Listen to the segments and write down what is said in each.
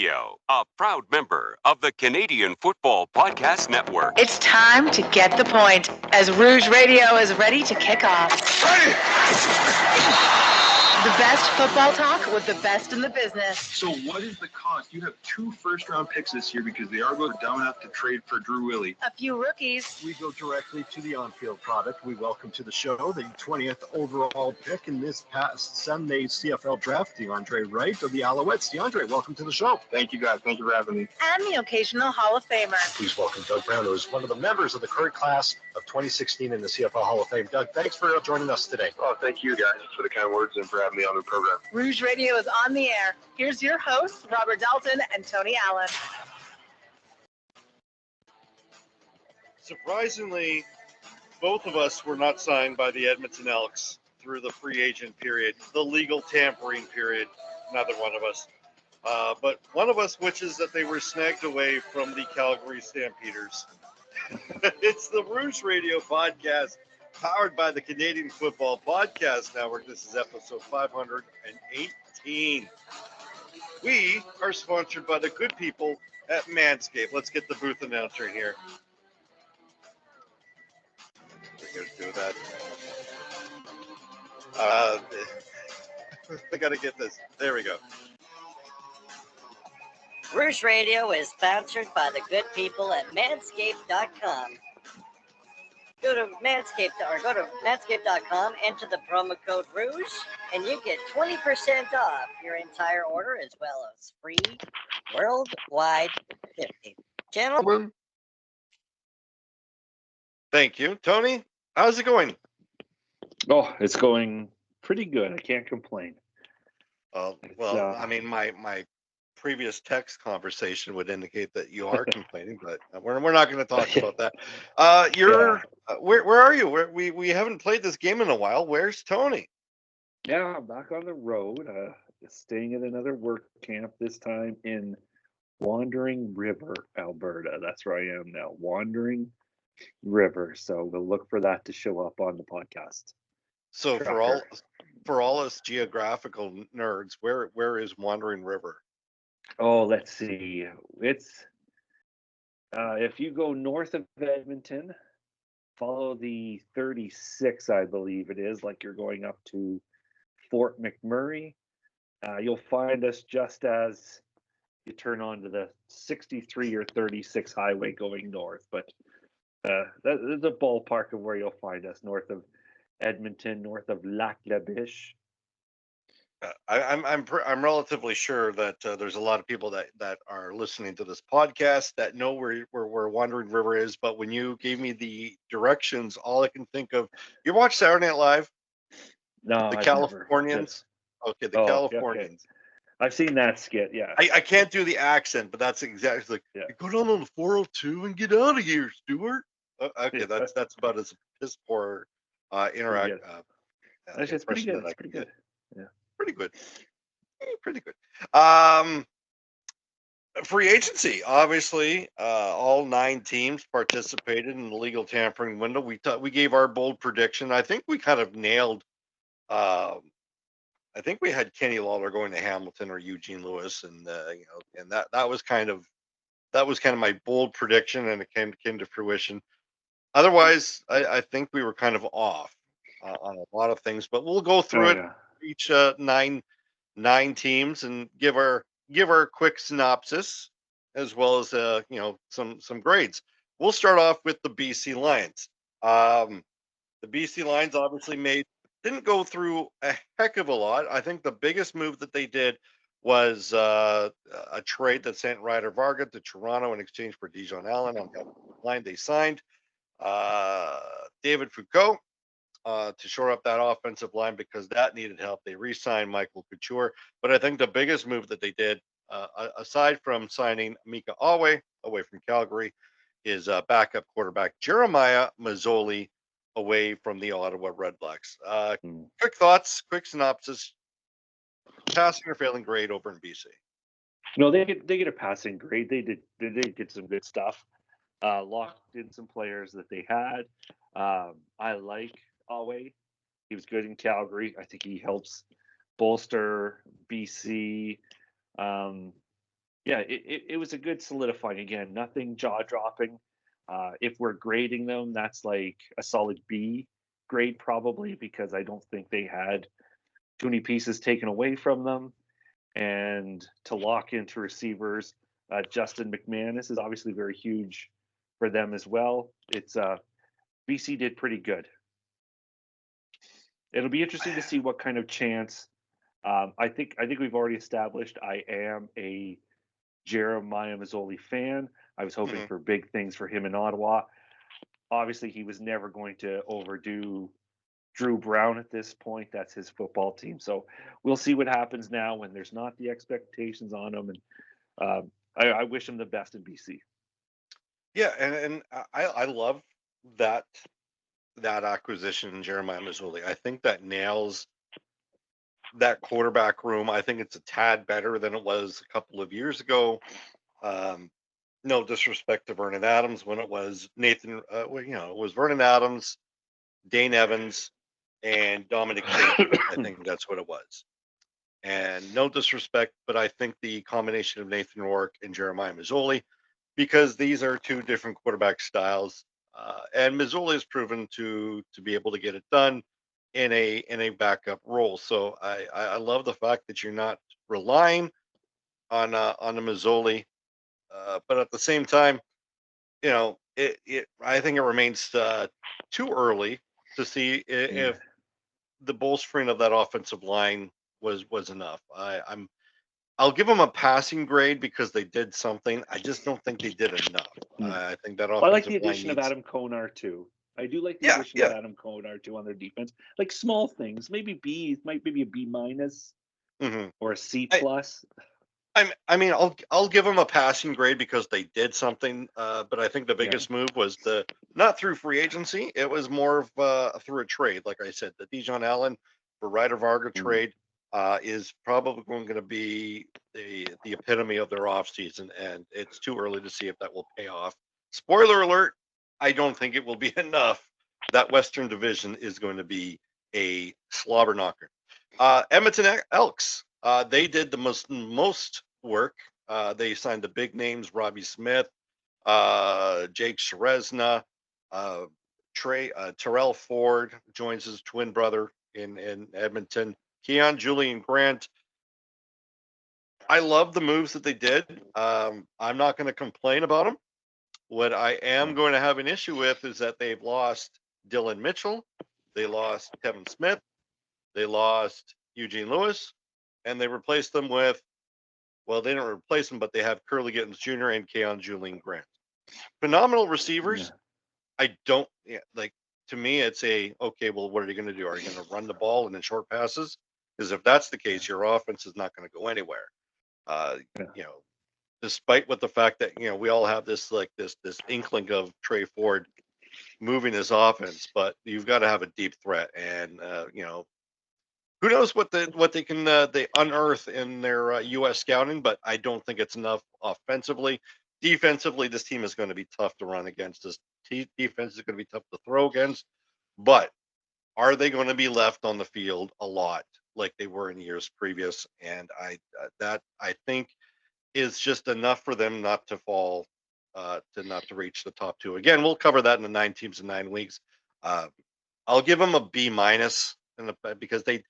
Radio, a proud member of the Canadian Football Podcast Network. It's time to get the point as Rouge Radio is ready to kick off. The best football talk with the best in the business. So what is the cost? You have 2 first-round picks this year because the Argos are dumb enough to trade for Drew Willie. A few rookies. We go directly to the on-field product. We welcome to the show the 20th overall pick in this past Sunday's CFL draft, DeAndre Wright of the Alouettes. DeAndre, welcome to the show. Thank you, guys. Thank you for having me. And the occasional Hall of Famer. Please welcome Doug Brown, who is one of the members of the current class of 2016 in the CFL Hall of Fame. Doug, thanks for joining us today. Oh, thank you, guys, for the kind words and for having me on the program. Rouge Radio is on the air. Here's your hosts, Robert Dalton and Tony Allen. Surprisingly, both of us were not signed by the Edmonton Elks through the free agent period, the legal tampering period. Neither one of us. But one of us wishes that they were snagged away from the Calgary Stampeders. It's the Rouge Radio podcast, powered by the Canadian Football Podcast Network. This is episode 518. We are sponsored by the good people at Manscaped. Let's get the booth announcer here. We're going to do that. I got to get this. There we go. Rouge Radio is sponsored by the good people at Manscaped.com. Go to Manscaped.com, enter the promo code Rouge, and you get 20% off your entire order, as well as free worldwide shipping. Gentlemen. Thank you. Tony, how's it going? Oh, it's going pretty good. I can't complain. I mean, my previous text conversation would indicate that you are complaining, but we're not going to talk about that. Where are you? We haven't played this game in a while. Where's Tony? Yeah, I'm back on the road, staying at another work camp, this time in Wandering River, Alberta. That's where I am now, Wandering River. So we'll look for that to show up on the podcast. So for all us geographical nerds, where is Wandering River? Oh, let's see. It's if you go north of Edmonton, follow the 36, I believe it is, like you're going up to Fort McMurray. You'll find us just as you turn onto the 63 or 36 highway going north. But that is a ballpark of where you'll find us, north of Edmonton, north of Lac-La-Biche. I'm relatively sure that there's a lot of people that are listening to this podcast that know where Wandering River is. But when you gave me the directions, all I can think of, you watch Saturday Night Live? No, the I've Californians. Never. Okay, the Californians. Okay. I've seen that skit. Yeah, I can't do the accent, but that's exactly like you go down on the 402 and get out of here, Stuart. Okay, that's about as piss poor interact. It's pretty good. It's pretty good. Yeah. Pretty good. Free agency, obviously, all 9 teams participated in the legal tampering window. We gave our bold prediction. I think we kind of nailed. I think we had Kenny Lawler going to Hamilton or Eugene Lewis, and and that was kind of my bold prediction, and it came to fruition. Otherwise, I think we were kind of off on a lot of things, but we'll go through it. Each 9 teams and give our quick synopsis, as well as some grades. We'll start off with the BC Lions. The BC Lions obviously didn't go through a heck of a lot. I think the biggest move that they did was a trade that sent Ryder Varga to Toronto in exchange for Dijon Allen on the line. They signed David Foucault to shore up that offensive line because that needed help. They re-signed Michael Couture. But I think the biggest move that they did, aside from signing Mika Awe away from Calgary, is backup quarterback Jeremiah Mazzoli away from the Ottawa Redblacks. Quick thoughts, quick synopsis. Passing or failing grade over in BC? No, they get a passing grade. They did get some good stuff. Locked in some players that they had. I like Awe. He was good in Calgary. I think he helps bolster BC. Yeah, it was a good solidifying. Again, nothing jaw dropping. If we're grading them, that's like a solid B grade probably, because I don't think they had too many pieces taken away from them. And to lock into receivers, Justin McManus is obviously very huge for them as well. It's BC did pretty good. It'll be interesting to see what kind of chance. I think we've already established I am a Jeremiah Mazzoli fan. I was hoping Mhm. for big things for him in Ottawa. Obviously, he was never going to overdo Drew Brown at this point. That's his football team. So we'll see what happens now when there's not the expectations on him. And I wish him the best in BC. Yeah, and I love that acquisition in Jeremiah Mazzoli. I think that nails that quarterback room. I think it's a tad better than it was a couple of years ago. Um, no disrespect to Vernon Adams when it was Nathan, it was Vernon Adams, Dane Evans, and Dominic J. I think that's what it was. And no disrespect, but I think the combination of Nathan Rourke and Jeremiah Mazzoli, because these are two different quarterback styles, and Mazzoli has proven to be able to get it done in a backup role. So I love the fact that you're not relying on the Mazzoli, but at the same time, I think it remains too early to see if the bolstering of that offensive line was enough. I'll give them a passing grade because they did something. I just don't think they did enough. I think that Well, I like offensive the line addition of needs. Adam Konar too. I do like the Yeah, addition of yeah. Adam Konar too on their defense. Like small things, maybe B, might maybe a B minus hmm or a C I, plus. I mean, I'll give them a passing grade because they did something. But I think the Yeah. biggest move was not through free agency. It was more of through a trade. Like I said, the Dijon Allen for Ryder Varga trade is probably going to be the epitome of their offseason, and it's too early to see if that will pay off. Spoiler alert: I don't think it will be enough. That Western Division is going to be a slobber knocker. Edmonton Elks. They did the most work. They signed the big names: Robbie Smith, Jake Sherezna, uh, Terrell Ford joins his twin brother in Edmonton. Keon Julian Grant. I love the moves that they did. I'm not going to complain about them. What I am going to have an issue with is that they've lost Dylan Mitchell, they lost Kevin Smith, they lost Eugene Lewis, and they replaced them with, well, they didn't replace them, but they have Curly Gittens Jr. and Keon Julian Grant. Phenomenal receivers. I don't like. To me, it's okay. Well, what are you going to do? Are you going to run the ball and then short passes? Because if that's the case, your offense is not going to go anywhere. You know, despite what the fact that we all have this this inkling of Trey Ford moving his offense, but you've got to have a deep threat, and who knows what they can they unearth in their U.S. scouting, but I don't think it's enough offensively. Defensively, this team is going to be tough to run against. This defense is going to be tough to throw against, but are they going to be left on the field a lot like they were in years previous? And I think is just enough for them not to fall, to not to reach the top two. Again, we'll cover that in the 9 teams in 9 weeks. Uh, I'll give them a B minus because they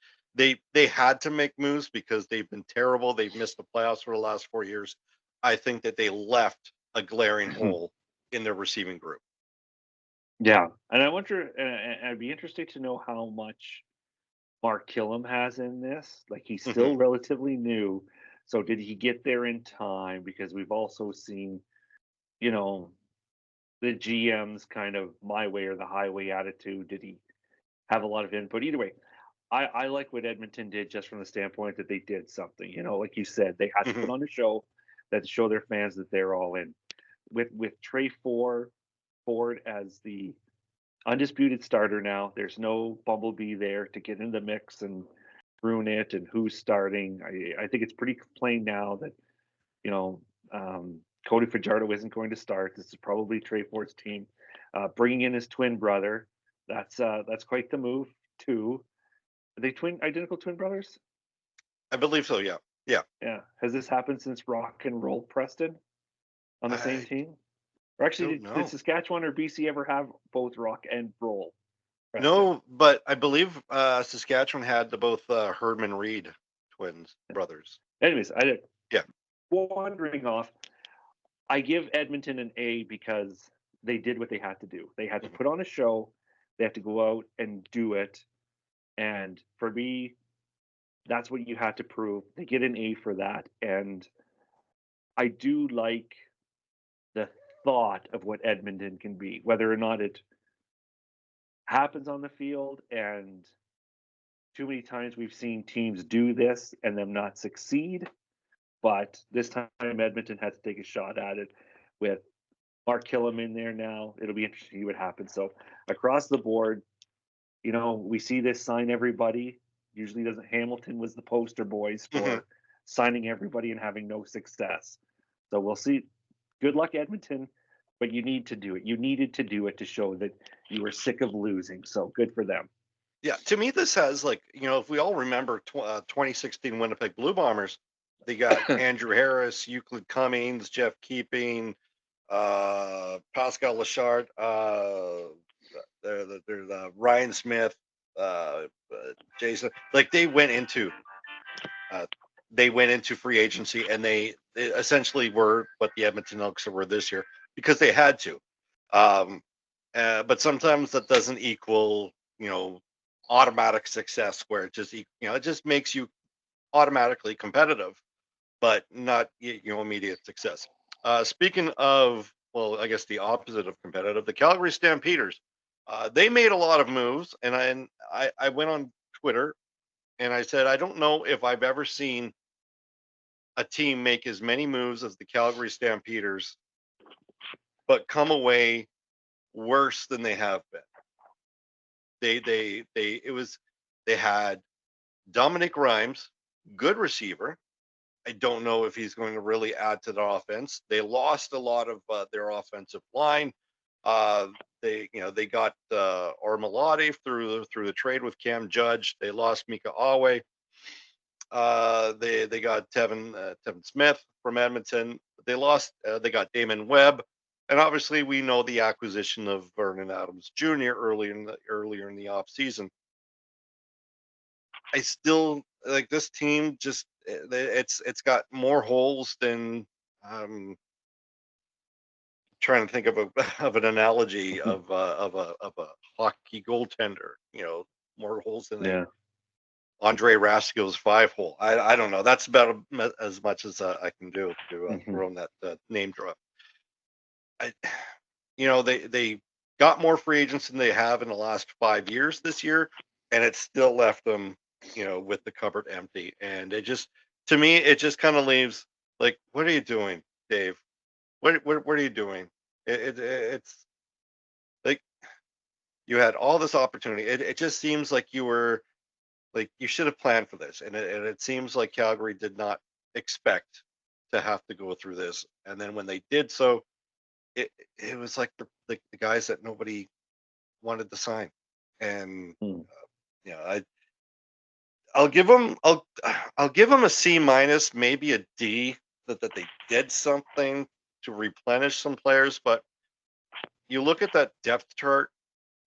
had to make moves because they've been terrible. They've missed the playoffs for the last 4 years. I think that they left a glaring hole in their receiving group. Yeah, and I wonder, and I'd be interested to know how much Mark Killam has in this. Like he's still relatively new, so did he get there in time? Because we've also seen, you know, the GM's kind of my way or the highway attitude. Did he have a lot of input? Either way, I like what Edmonton did just from the standpoint that they did something. You know, like you said, they had to put on a show that to show their fans that they're all in. With Trey Ford as the undisputed starter now, there's no Bumblebee there to get in the mix and ruin it and who's starting. I think it's pretty plain now that you know Cody Fajardo isn't going to start. This is probably Trey Ford's team. Bringing in his twin brother, that's quite the move too. Are they identical twin brothers? I believe so. Yeah. Yeah. Yeah. Has this happened since Rock and Roll Preston on the same I team? Or actually, don't did know. Saskatchewan or BC ever have both Rock and Roll Preston? No, but I believe Saskatchewan had the both Herdman Reed twins brothers. Anyways, I did. Yeah. Wandering off, I give Edmonton an A because they did what they had to do. They had to Mhm. put on a show. They have to go out and do it. And for me, that's what you had to prove. They get an A for that. And I do like the thought of what Edmonton can be, whether or not it happens on the field. And too many times we've seen teams do this and them not succeed. But this time Edmonton had to take a shot at it with Mark Killam in there now. It'll be interesting to see what happens. So across the board, we see this sign everybody. Usually doesn't Hamilton was the poster boys for signing everybody and having no success. So we'll see. Good luck, Edmonton, but you need to do it. You needed to do it to show that you were sick of losing. So good for them. Yeah, to me, this has if we all remember 2016 Winnipeg Blue Bombers, they got Andrew Harris, Euclid Cummings, Jeff Keeping, Pascal Lachard, there's Ryan Smith, Jason. Like they went into free agency, and they essentially were what the Edmonton Elks were this year because they had to. But sometimes that doesn't equal, automatic success where it just makes you automatically competitive, but not immediate success. Speaking of, well, I guess the opposite of competitive, the Calgary Stampeders, they made a lot of moves, and I went on Twitter and I said I don't know if I've ever seen a team make as many moves as the Calgary Stampeders, but come away worse than they have been. They had Dominic Rhymes, good receiver. I don't know if he's going to really add to the offense. They lost a lot of their offensive line. They got Ormolade through the trade with Cam Judge. They lost Mika Awe. They got Tevin Smith from Edmonton. They got Damon Webb, and obviously we know the acquisition of Vernon Adams Jr. earlier in the off season. I still like this team. Just it's got more holes than trying to think of an analogy of a hockey goaltender. More holes than Yeah. Andre Raskil's 5-hole. I don't know. That's about as much as I can do to throw in that name drop. They got more free agents than they have in the last 5 years this year, and it still left them, with the cupboard empty. And to me, it just kind of leaves like, what are you doing, Dave? What are you doing? It's like you had all this opportunity. It just seems like you were like you should have planned for this, and it seems like Calgary did not expect to have to go through this. And then when they did so, it was like the guys that nobody wanted to sign. And I'll give them a C minus, maybe a D, that they did something to replenish some players. But you look at that depth chart.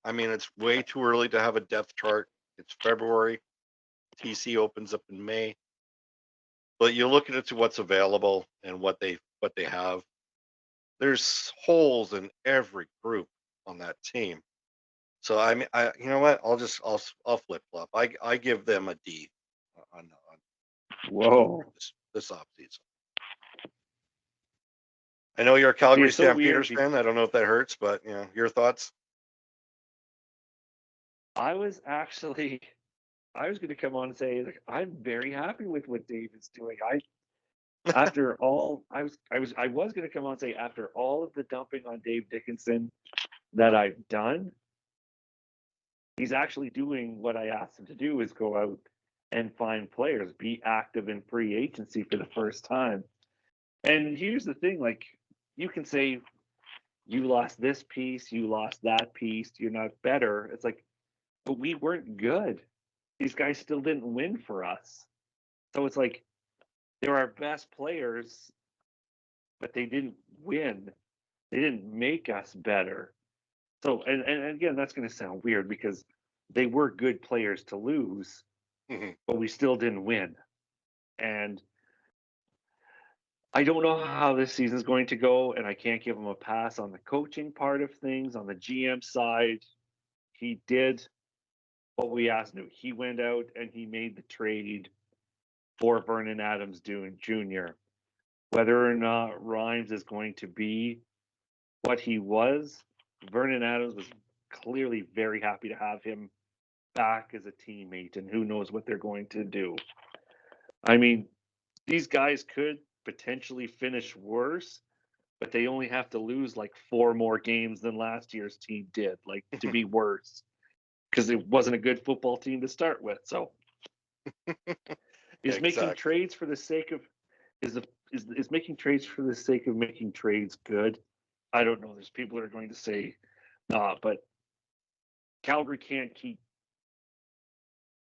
I mean, it's way too early to have a depth chart. It's February. TC opens up in May. But you look at it to what's available and what they have. There's holes in every group on that team. So I mean, you know what? I'll flip flop. I give them a D on Whoa. this offseason. I know you're a Calgary Stampeders fan. I don't know if that hurts, but your thoughts. I was going to come on and say I'm very happy with what Dave is doing. After all, I was going to come on and say after all of the dumping on Dave Dickinson that I've done, he's actually doing what I asked him to do, is go out and find players, be active in free agency for the first time. And here's the thing, like, you can say you lost this piece, you lost that piece, you're not better. It's like, but we weren't good. These guys still didn't win for us. So it's like, They're our best players, but they didn't win. They didn't make us better. So, and again, that's going to sound weird because they were good players to lose, Mhm. but we still didn't win. And I don't know how this season's going to go, and I can't give him a pass on the coaching part of things. On the GM side, he did what we asked him to. He went out and he made the trade for Vernon Adams Jr. Whether or not Rhymes is going to be what he was, Vernon Adams was clearly very happy to have him back as a teammate, and who knows what they're going to do. I mean, these guys could potentially finish worse, but they only have to lose like 4 more games than last year's team did, like to be worse, because it wasn't a good football team to start with. So, is making Exactly. trades for the sake of is making trades for the sake of making trades good? I don't know. There's people that are going to say, nah, but Calgary can't keep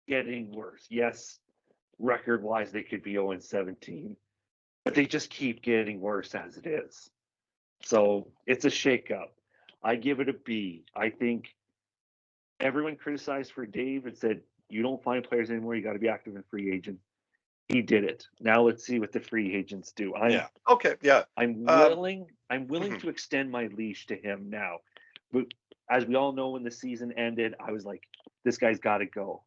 getting worse. Yes, record wise, they could be 0-17, but they just keep getting worse as it is. So it's a shakeup. I give it a B. I think everyone criticized for Dave and said, you don't find players anymore. You got to be active in free agent. He did it. Now let's see what the free agents do. Yeah. Okay. Yeah. I'm Um, willing to extend my leash to him now. But as we all know, when the season ended, I was like, this guy's got to go.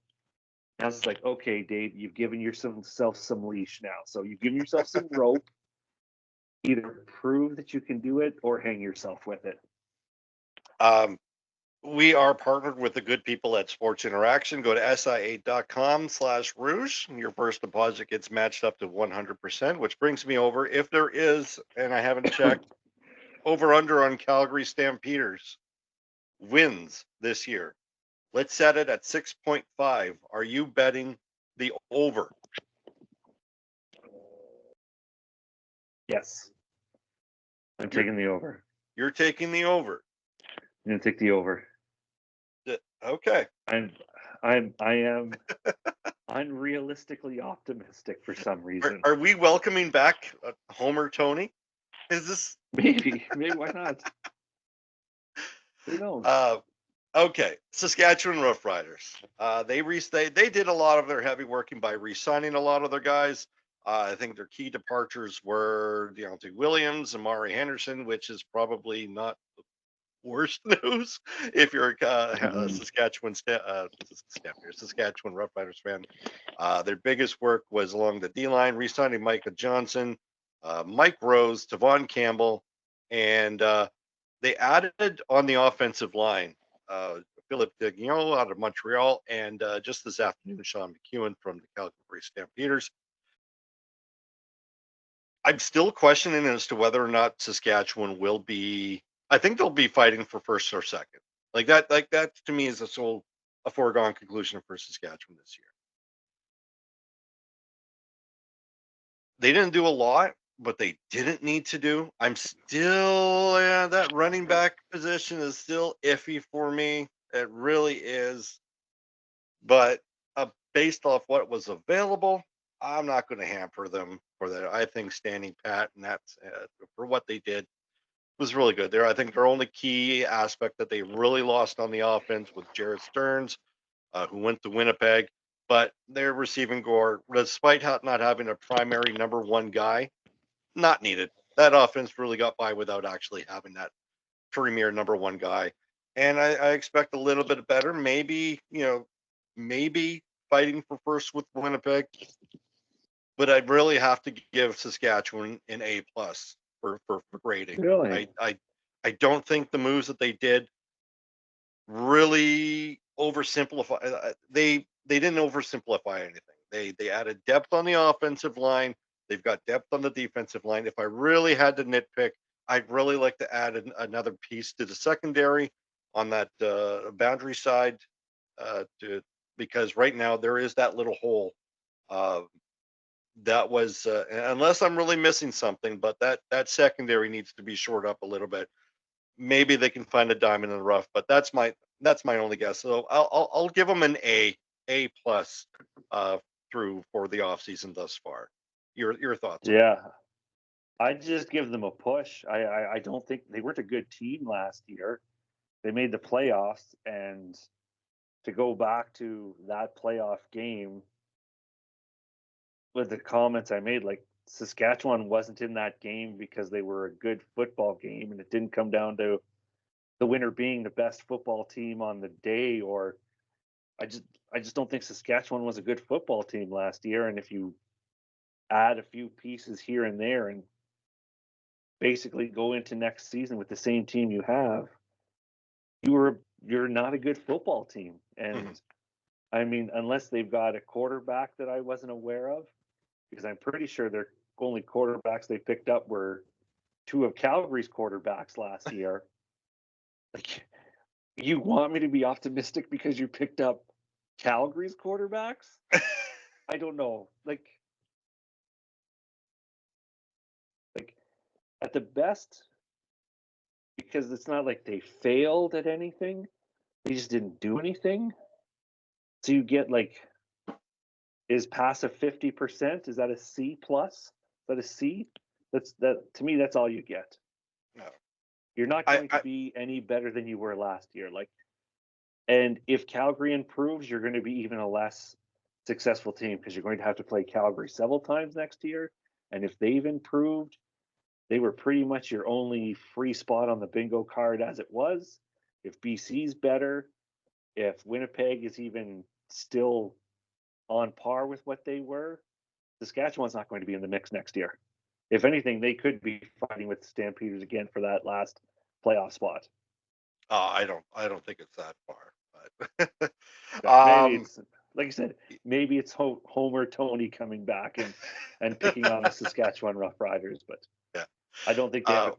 Now it's like, okay, Dave, you've given yourself some leash now. So you've given yourself some rope. Either prove that you can do it or hang yourself with it. We are partnered with the good people at Sports Interaction. Go to sia8.com/rouge. Your first deposit gets matched up to 100%, which brings me over. If there is, and I haven't checked, over under on Calgary Stampeders wins this year. Let's set it at 6.5. Are you betting the over? Yes. I'm taking the over. You're taking the over. I'm gonna take the over. Okay. I am unrealistically optimistic for some reason. Are we welcoming back Homer Tony? Is this Maybe why not? Who knows? Okay, Saskatchewan Roughriders. They did a lot of their heavy working by re-signing a lot of their guys. I think their key departures were Deontay Williams, Amari Henderson, which is probably not the worst news if you're a Saskatchewan Roughriders fan. Their biggest work was along the D line, re-signing Micah Johnson, Mike Rose, Tavon Campbell, and they added on the offensive line. Philip Degnaud out of Montreal, and just this afternoon, Sean McEwen from the Calgary Stampeders. I'm still questioning as to whether or not Saskatchewan will be. I think they'll be fighting for first or second. Like that to me is a foregone conclusion for Saskatchewan this year. They didn't do a lot, but they didn't need to do. I'm still that running back position is still iffy for me. It really is. But based off what was available, I'm not going to hamper them for that. I think standing pat and that's for what they did was really good there. I think their only key aspect that they really lost on the offense was Jared Stearns, who went to Winnipeg. But their receiving core, despite not having a primary number one guy, not needed. That offense really got by without actually having that premier number one guy. And I expect a little bit better. Maybe, maybe fighting for first with Winnipeg. But I'd really have to give Saskatchewan an A plus for grading. Really? I don't think the moves that they did really oversimplify. They didn't oversimplify anything. They added depth on the offensive line. They've got depth on the defensive line. If I really had to nitpick, I'd really like to add another piece to the secondary on that boundary side, because right now there is that little hole. That was unless I'm really missing something, but that secondary needs to be shored up a little bit. Maybe they can find a diamond in the rough, but that's my only guess. So I'll give them an A plus through for the offseason thus far. Your thoughts? Yeah, I'd just give them a push. I don't think they weren't a good team last year. They made the playoffs, and to go back to that playoff game with the comments I made, like Saskatchewan wasn't in that game because they were a good football game, and it didn't come down to the winner being the best football team on the day. Or I just don't think Saskatchewan was a good football team last year. And if you add a few pieces here and there and basically go into next season with the same team you have, you're not a good football team. And I mean, unless they've got a quarterback that I wasn't aware of, because I'm pretty sure their only quarterbacks they picked up were two of Calgary's quarterbacks last year. Like, you want me to be optimistic because you picked up Calgary's quarterbacks? I don't know. Like at the best, because it's not like they failed at anything. They just didn't do anything. So you get like, is passive 50%? Is that a C plus? Is that a C? That to me, that's all you get. No. You're not going to be any better than you were last year. Like, and if Calgary improves, you're going to be even a less successful team because you're going to have to play Calgary several times next year. And if they've improved, they were pretty much your only free spot on the bingo card as it was. If BC's better, if Winnipeg is even still on par with what they were, Saskatchewan's not going to be in the mix next year. If anything, they could be fighting with the Stampeders again for that last playoff spot. I don't think it's that far. But maybe it's, like I said, maybe it's Homer Tony coming back and picking on the Saskatchewan Roughriders, but yeah, I don't think they have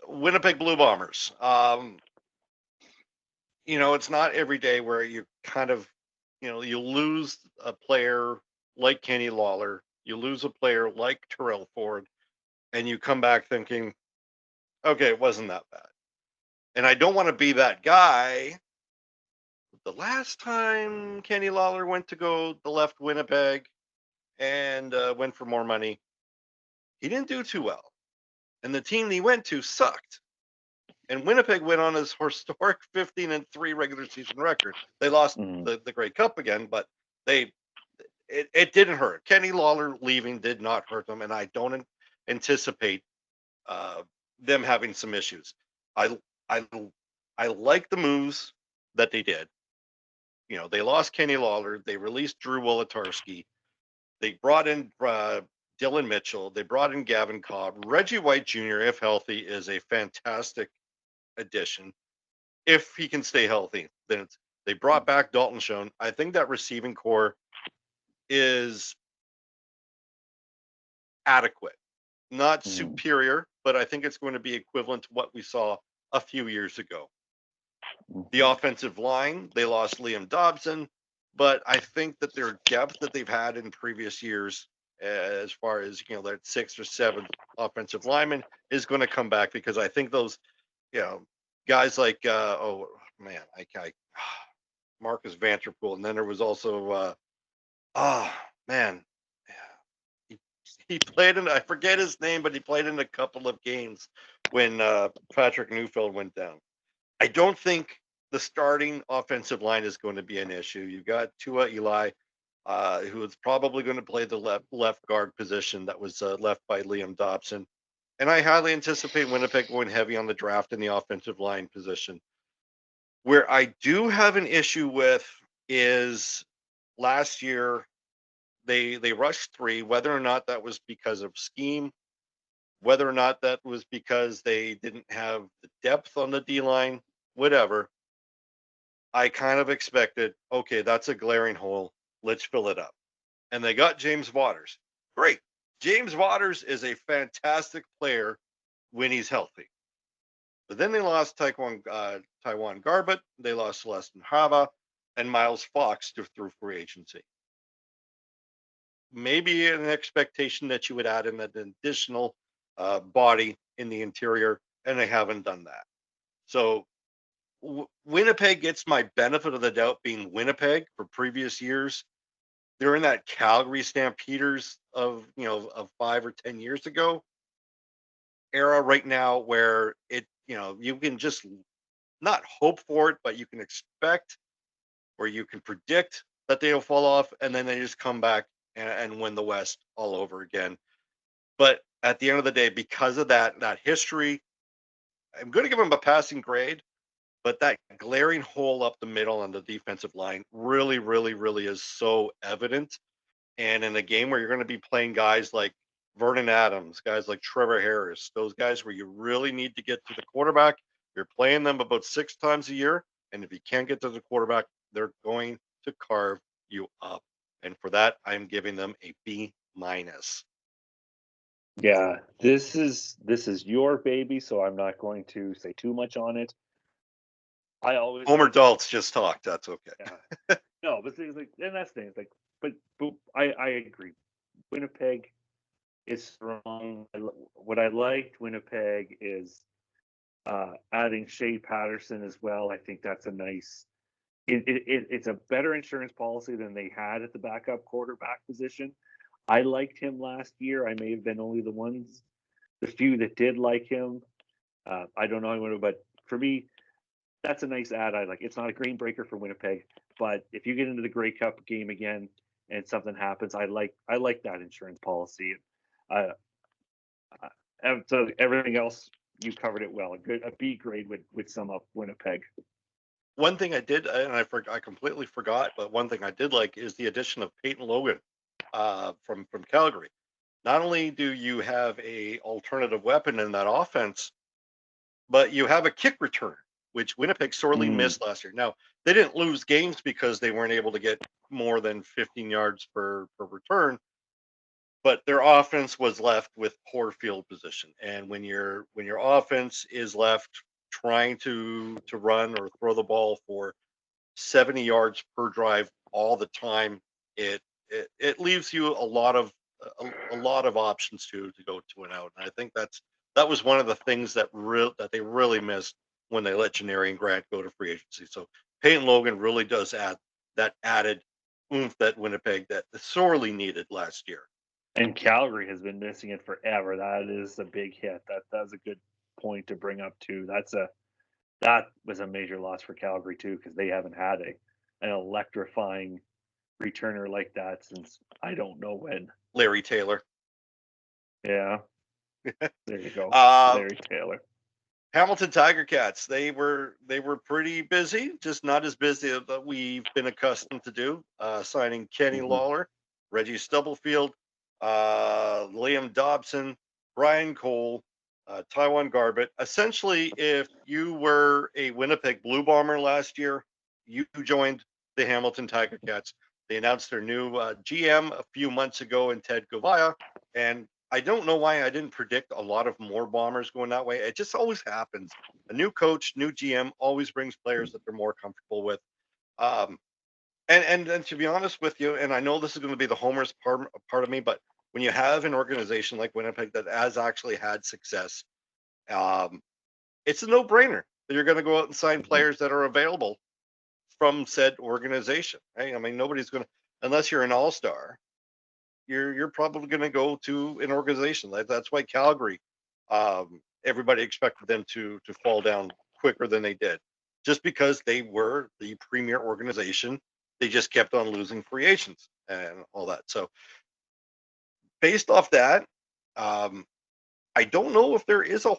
Winnipeg Blue Bombers. It's not every day where you kind of, you lose a player like Kenny Lawler, you lose a player like Terrell Ford, and you come back thinking, okay, it wasn't that bad. And I don't want to be that guy. The last time Kenny Lawler went to go to left Winnipeg and went for more money, he didn't do too well. And the team he went to sucked. And Winnipeg went on his historic 15-3 regular season record. They lost the Grey Cup again, but it didn't hurt. Kenny Lawler leaving did not hurt them, and I don't anticipate them having some issues. I like the moves that they did. They lost Kenny Lawler. They released Drew Wolodarski. They brought in Dylan Mitchell. They brought in Gavin Cobb. Reggie White Jr., if healthy, is a fantastic addition. If he can stay healthy, then they brought back Dalton Schoen. I think that receiving core is adequate, not superior, but I think it's going to be equivalent to what we saw a few years ago. The offensive line, they lost Liam Dobson, but I think that their depth that they've had in previous years, as far as that 6th or 7th offensive lineman, is going to come back, because I think those guys like Marcus Vanderpool, and then there was also he played in, I forget his name, but he played in a couple of games when Patrick Neufeld went down. I don't think the starting offensive line is going to be an issue. You've got Tua Eli, who is probably going to play the left guard position that was left by Liam Dobson. And I highly anticipate Winnipeg going heavy on the draft in the offensive line position. Where I do have an issue with is last year they rushed 3, whether or not that was because of scheme, whether or not that was because they didn't have the depth on the D-line, whatever. I kind of expected, okay, that's a glaring hole. Let's fill it up. And they got James Waters. Great. James Waters is a fantastic player when he's healthy. But then they lost Taiwan Garbett, they lost Celestin Hava, and Miles Fox through free agency. Maybe an expectation that you would add in an additional body in the interior, and they haven't done that. So Winnipeg gets my benefit of the doubt being Winnipeg for previous years. they're in that Calgary Stampeders of 5 or 10 years ago era right now, where you can just not hope for it, but you can expect, or you can predict that they'll fall off, and then they just come back and win the West all over again. But at the end of the day, because of that history, I'm going to give them a passing grade. But that glaring hole up the middle on the defensive line really, really, really is so evident. And in a game where you're going to be playing guys like Vernon Adams, guys like Trevor Harris, those guys where you really need to get to the quarterback, you're playing them about 6 times a year. And if you can't get to the quarterback, they're going to carve you up. And for that, I'm giving them a B minus. Yeah, this is your baby, so I'm not going to say too much on it. I always Homer Dalts just talked. That's okay. Yeah. No, but things like, and that's the thing. It's like, but I agree. Winnipeg is strong. What I liked Winnipeg is adding Shea Patterson as well. I think that's a nice. It's a better insurance policy than they had at the backup quarterback position. I liked him last year. I may have been only the few that did like him. I don't know anyone, but for me, that's a nice add. I like. It's not a game breaker for Winnipeg, but if you get into the Grey Cup game again and something happens, I like that insurance policy. So everything else, you covered it well. A B grade would sum up Winnipeg. One thing I did, and I completely forgot, but one thing I did like is the addition of Peyton Logan from Calgary. Not only do you have a alternative weapon in that offense, but you have a kick return, which Winnipeg sorely missed last year. Now, they didn't lose games because they weren't able to get more than 15 yards per return, but their offense was left with poor field position. And when your offense is left trying to run or throw the ball for 70 yards per drive all the time, it leaves you a lot of options to go to and out. And I think that was one of the things that they really missed when they let Janarian Grant go to free agency. So Peyton Logan really does add that added oomph that Winnipeg that sorely needed last year. And Calgary has been missing it forever. That is a big hit. That's a good point to bring up too. That was a major loss for Calgary too, because they haven't had an electrifying returner like that since I don't know when. Larry Taylor. Yeah. There you go. Larry Taylor. Hamilton Tiger Cats. They were pretty busy, just not as busy as we've been accustomed to do. Signing Kenny Lawler, Reggie Stubblefield, Liam Dobson, Brian Cole, Taiwan Garbett. Essentially, if you were a Winnipeg Blue Bomber last year, you joined the Hamilton Tiger Cats. They announced their new GM a few months ago in Ted Govaya, and I don't know why I didn't predict a lot of more Bombers going that way. It just always happens. A new coach, new GM always brings players that they're more comfortable with. And to be honest with you, and I know this is going to be the homer's part of me, but when you have an organization like Winnipeg that has actually had success, it's a no-brainer that you're going to go out and sign players that are available from said organization. Right? I mean, nobody's going to, unless you're an all-star, you're probably going to go to an organization. That's why Calgary, everybody expected them to fall down quicker than they did, just because they were the premier organization. They just kept on losing free agents and all that. So based off that, I don't know if there is a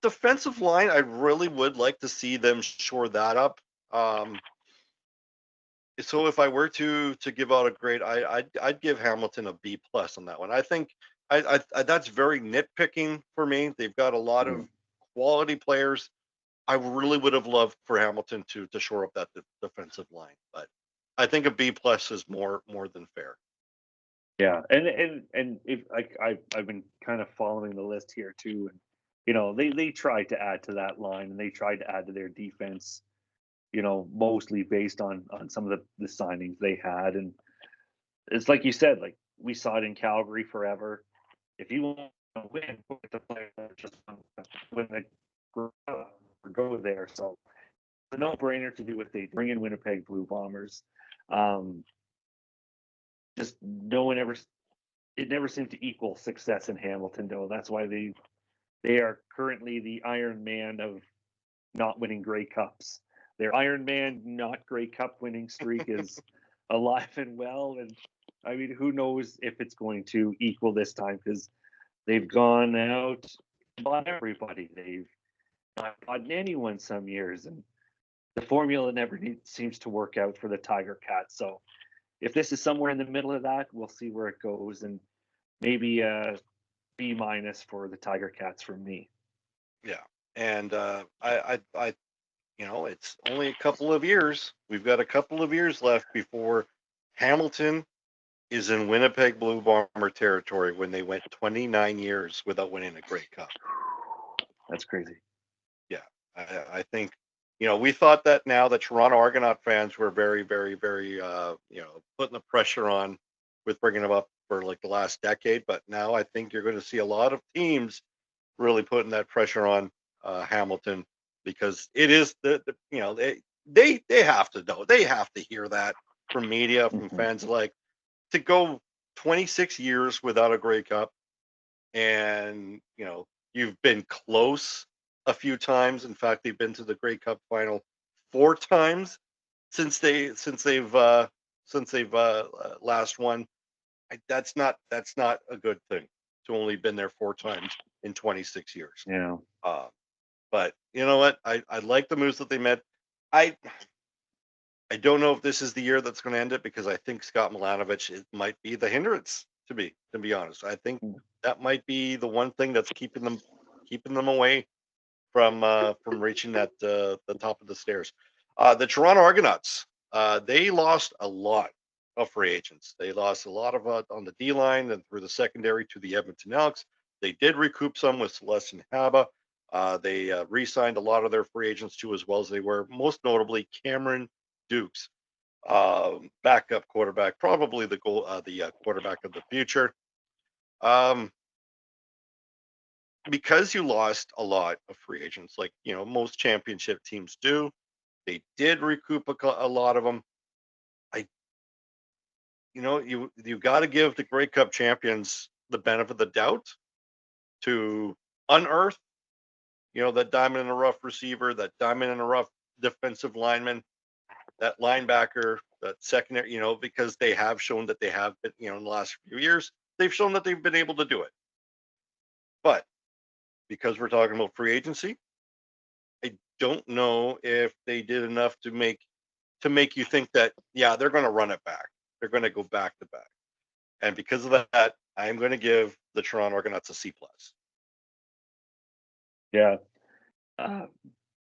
defensive line. I really would like to see them shore that up. So if I were to give out a grade, I'd give Hamilton a B plus on that one. I think I that's very nitpicking for me. They've got a lot of quality players. I really would have loved for Hamilton to shore up that defensive line, but I think a B plus is more than fair. Yeah, and if I've been kind of following the list here too, and they tried to add to that line and they tried to add to their defense, mostly based on some of the signings they had, and it's like you said, like we saw it in Calgary forever. If you want to win, put the player just win the go there. So it's a no-brainer to do what they bring in Winnipeg Blue Bombers. just no one ever. It never seemed to equal success in Hamilton, though. That's why they are currently the Iron Man of not winning Grey Cups. Their Iron Man not Grey Cup winning streak is alive and well, and I mean, who knows if it's going to equal this time, because they've gone out, bought everybody. They've not bought anyone some years, and the formula never seems to work out for the Tiger Cats. So if this is somewhere in the middle of that, we'll see where it goes, and maybe a B- for the Tiger Cats from me. Yeah, and I, it's only a couple of years. We've got a couple of years left before Hamilton is in Winnipeg Blue Bomber territory when they went 29 years without winning a Grey Cup. That's crazy. Yeah, I think, we thought that now the Toronto Argonaut fans were very, very, very, putting the pressure on with bringing them up for like the last decade. But now I think you're going to see a lot of teams really putting that pressure on Hamilton, because it is they have to know, they have to hear that from media, from fans, like, to go 26 years without a Grey Cup, and you've been close a few times. In fact, they've been to the Grey Cup final 4 times since they've last won. That's not a good thing to only been there 4 times in 26 years. Yeah. But you know what? I like the moves that they made. I don't know if this is the year that's going to end it, because I think Scott Milanovich, it might be the hindrance, to be honest. I think that might be the one thing that's keeping them away from reaching that the top of the stairs. The Toronto Argonauts, they lost a lot of free agents. They lost a lot of on the D line and through the secondary to the Edmonton Elks. They did recoup some with Celestin Haba. They re-signed a lot of their free agents too, as well as they were, most notably Cameron Dukes, backup quarterback, probably the quarterback of the future. Because you lost a lot of free agents, like most championship teams do, they did recoup a lot of them. You got to give the Grey Cup champions the benefit of the doubt to unearth, that diamond in the rough receiver, that diamond in the rough defensive lineman, that linebacker, that secondary, because they have shown that they have been, in the last few years, they've shown that they've been able to do it. But because we're talking about free agency, I don't know if they did enough to make you think that, yeah, they're going to run it back. They're going to go back to back. And because of that, I'm going to give the Toronto Argonauts a C+. Yeah. I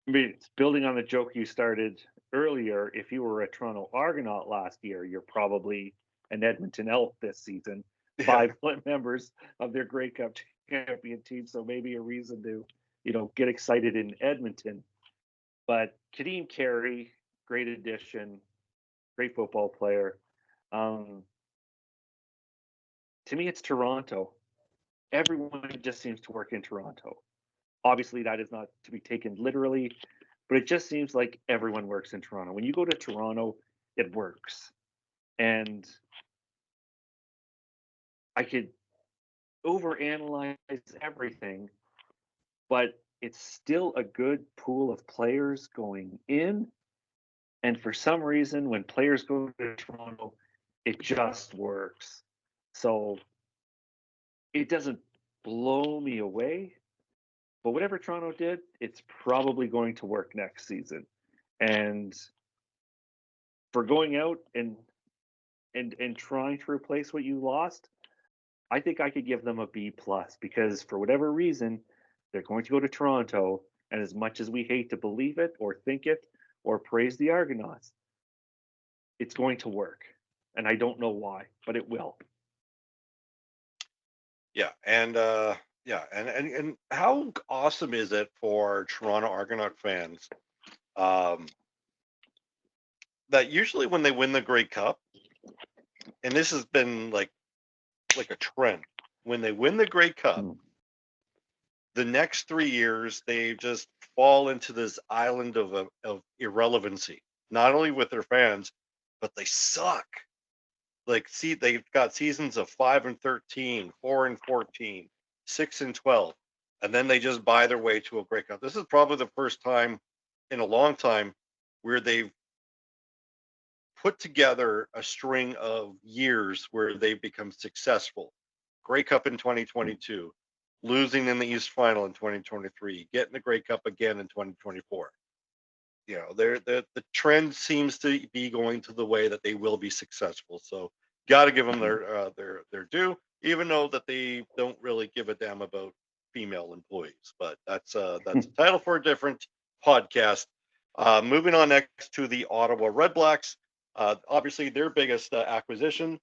mean, it's building on the joke you started earlier. If you were a Toronto Argonaut last year, you're probably an Edmonton Elk this season. 5 members of their Grey Cup champion team, so maybe a reason to, get excited in Edmonton. But Kadeem Carey, great addition, great football player. To me, it's Toronto. Everyone just seems to work in Toronto. Obviously, that is not to be taken literally, but it just seems like everyone works in Toronto. When you go to Toronto, it works. And I could overanalyze everything, but it's still a good pool of players going in. And for some reason, when players go to Toronto, it just works. So it doesn't blow me away. But whatever Toronto did, it's probably going to work next season. And for going out and trying to replace what you lost, I think I could give them a B+, because for whatever reason, they're going to go to Toronto. And as much as we hate to believe it or think it or praise the Argonauts, it's going to work. And I don't know why, but it will. Yeah, and and how awesome is it for Toronto Argonaut fans, that usually when they win the Grey Cup, and this has been like a trend, when they win the Grey Cup, the next 3 years they just fall into this island of irrelevancy, not only with their fans, but they suck. they've got seasons of 5-13, 4-14, 6-12, and then they just buy their way to a Grey Cup. This is probably the first time in a long time where they've put together a string of years where they've become successful. Grey Cup in 2022, losing in the East Final in 2023, getting the Grey Cup again in 2024. The trend seems to be going to the way that they will be successful. So, got to give them their due, even though that they don't really give a damn about female employees. But that's a title for a different podcast. Moving on next to the Ottawa Red Blacks. Obviously, their biggest acquisition.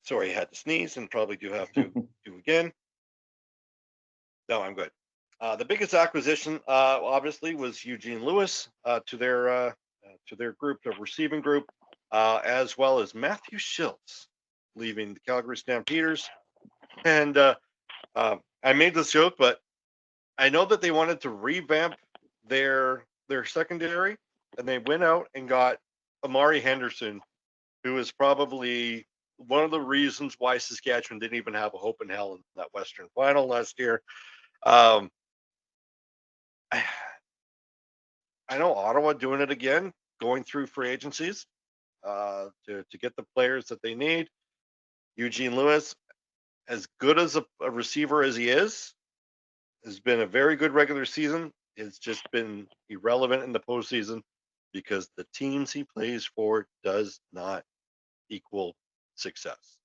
Sorry, I had to sneeze and probably do have to do again. No, I'm good. The biggest acquisition, obviously, was Eugene Lewis to their group, the receiving group, as well as Matthew Schultz leaving the Calgary Stampeders. And I made this joke, but I know that they wanted to revamp their secondary, and they went out and got Amari Henderson, who is probably one of the reasons why Saskatchewan didn't even have a hope in hell in that Western Final last year. I know Ottawa doing it again, going through free agencies to get the players that they need. Eugene Lewis, as good as a receiver as he is, has been a very good regular season. It's just been irrelevant in the postseason because the teams he plays for does not equal success.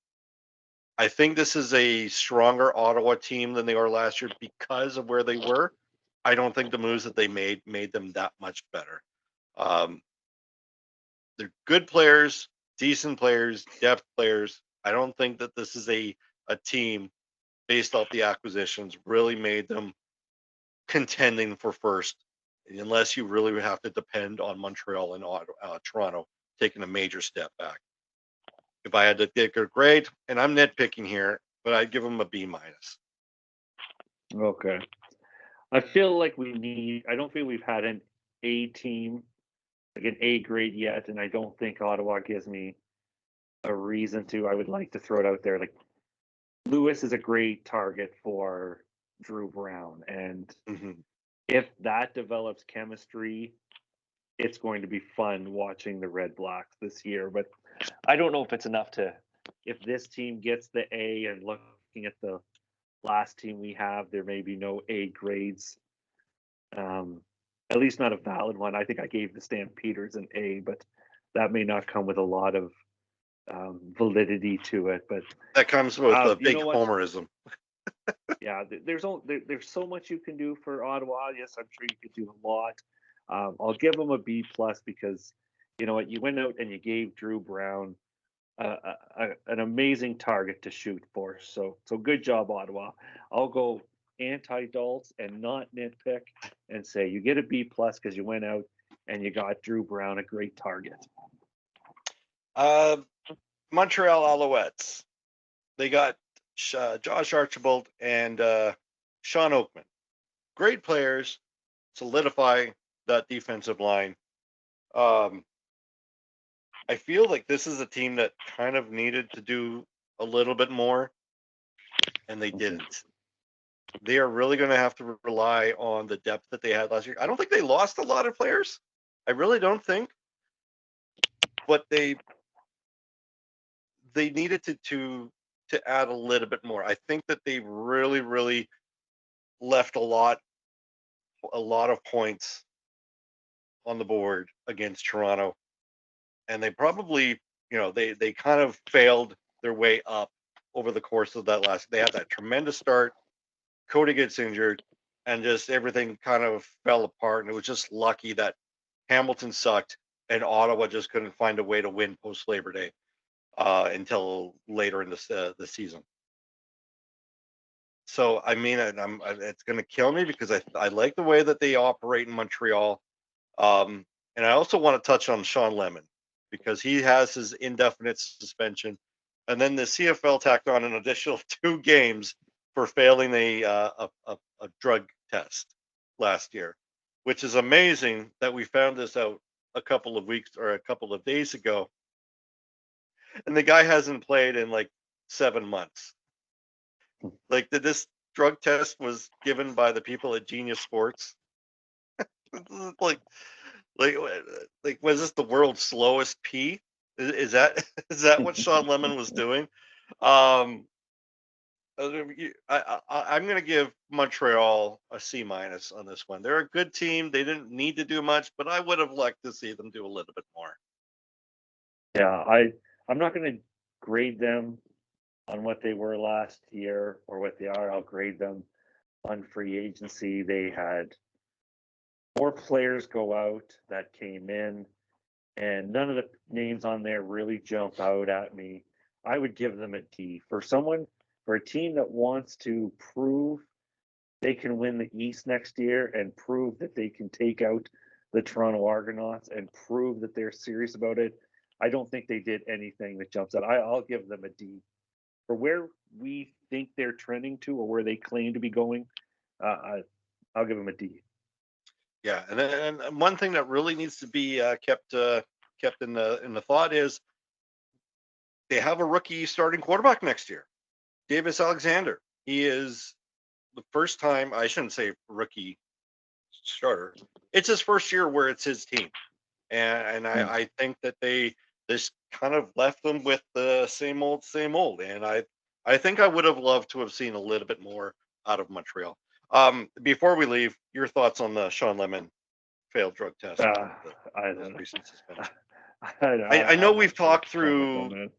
I think this is a stronger Ottawa team than they are last year because of where they were. I don't think the moves that they made them that much better. They're good players, decent players, depth players. I don't think that this is a team based off the acquisitions really made them contending for first, unless you really would have to depend on Montreal and Toronto taking a major step back. If I had to take a grade, and I'm nitpicking here, but I'd give them a B-. Okay. I feel like I don't feel we've had an A team, like an A grade yet, and I don't think Ottawa gives me a reason to. I would like to throw it out there. Like, Lewis is a great target for Drew Brown, and if that develops chemistry, it's going to be fun watching the Red Blacks this year. But I don't know if it's enough if this team gets the A, and looking at the last team we have, there may be no A grades. At least not a valid one. I think I gave the Stampeders an A, but that may not come with a lot of validity to it. But that comes with a big homerism. Yeah, there's so much you can do for Ottawa. Yes, I'm sure you could do a lot. I'll give them a B+ because you know what, you went out and you gave Drew Brown an amazing target to shoot for. So good job, Ottawa. I'll go anti-Dalts and not nitpick and say you get a B+ because you went out and you got Drew Brown a great target. Montreal Alouettes. They got Josh Archibald and Sean Oakman. Great players, solidify that defensive line. I feel like this is a team that kind of needed to do a little bit more, and they didn't. They are really going to have to rely on the depth that they had last year. I don't think they lost a lot of players. I really don't think. But they needed to add a little bit more. I think that they really, really left a lot of points on the board against Toronto. And they probably, they kind of failed their way up over the course of that they had that tremendous start. Cody gets injured and just everything kind of fell apart. And it was just lucky that Hamilton sucked and Ottawa just couldn't find a way to win post Labor Day until later in the season. So, I mean, it's going to kill me because I like the way that they operate in Montreal. And I also want to touch on Shawn Lemon because he has his indefinite suspension. And then the CFL tacked on an additional 2 games for failing a drug test last year, which is amazing that we found this out a couple of weeks or a couple of days ago, and the guy hasn't played in like 7 months. Like, this drug test was given by the people at Genius Sports. like, like, was this the world's slowest pee? Is that is that what Shawn Lemon was doing? I'm going to give Montreal a C- on this one. They're a good team. They didn't need to do much, but I would have liked to see them do a little bit more. Yeah, I'm not going to grade them on what they were last year or what they are. I'll grade them on free agency. They had more players go out that came in, and none of the names on there really jump out at me. I would give them a D. For a team that wants to prove they can win the East next year and prove that they can take out the Toronto Argonauts and prove that they're serious about it, I don't think they did anything that jumps out. I'll give them a D. For where we think they're trending to or where they claim to be going, I'll give them a D. Yeah, and one thing that really needs to be kept in the thought is they have a rookie starting quarterback next year, Davis Alexander. He is the first time, I shouldn't say rookie starter. It's his first year where it's his team, and I think that they just kind of left them with the same old, and I think I would have loved to have seen a little bit more out of Montreal. Before we leave, your thoughts on the Shawn Lemon failed drug test? I don't know. Recent suspension. I know we've talked through. through.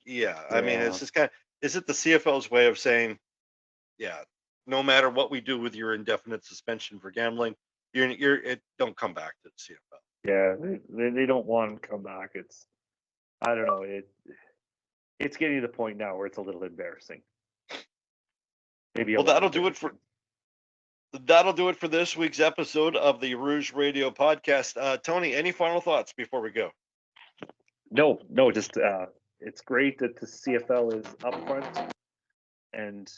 Yeah, I mean, it's just kind of, is it the CFL's way of saying, yeah, no matter what we do with your indefinite suspension for gambling, it don't come back to the CFL. Yeah, they don't want to come back. I don't know. It's getting to the point now where it's a little embarrassing. Maybe. Well, that'll do it for this week's episode of the Rouge Radio podcast. Tony, any final thoughts before we go? No, just it's great that the CFL is upfront and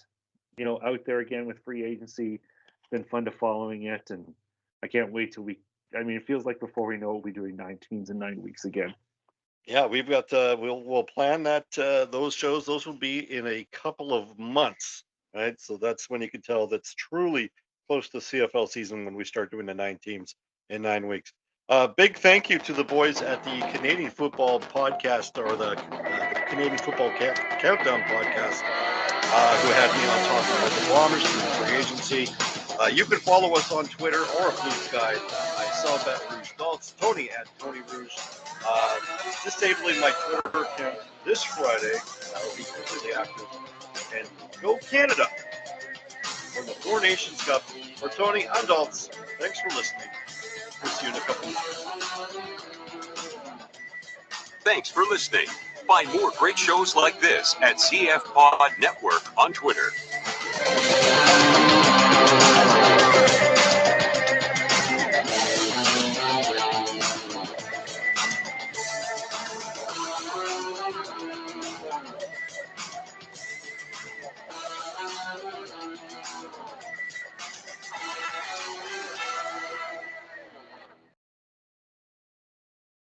out there again with free agency. It's been fun to following it, and I can't wait till it feels like before we know we'll be doing 9 teams in 9 weeks again. Yeah, we've got we'll plan that those shows. Those will be in a couple of months, right? So that's when you can tell that's truly close to CFL season when we start doing the 9 teams in 9 weeks. Big thank you to the boys at the Canadian Football Podcast, or the Canadian Football Countdown Podcast, who had me on talking about the Bombers through free agency. You can follow us on Twitter or Blue Sky. Myself at Rouge Dalts, Tony at Tony Rouge. Disabling my Twitter account this Friday. I'll be completely active. And go Canada from the Four Nations Cup. For Tony, I'm Dalts. Thanks for listening. We'll see you in a couple of weeks. Thanks for listening. Find more great shows like this at CF Pod Network on Twitter.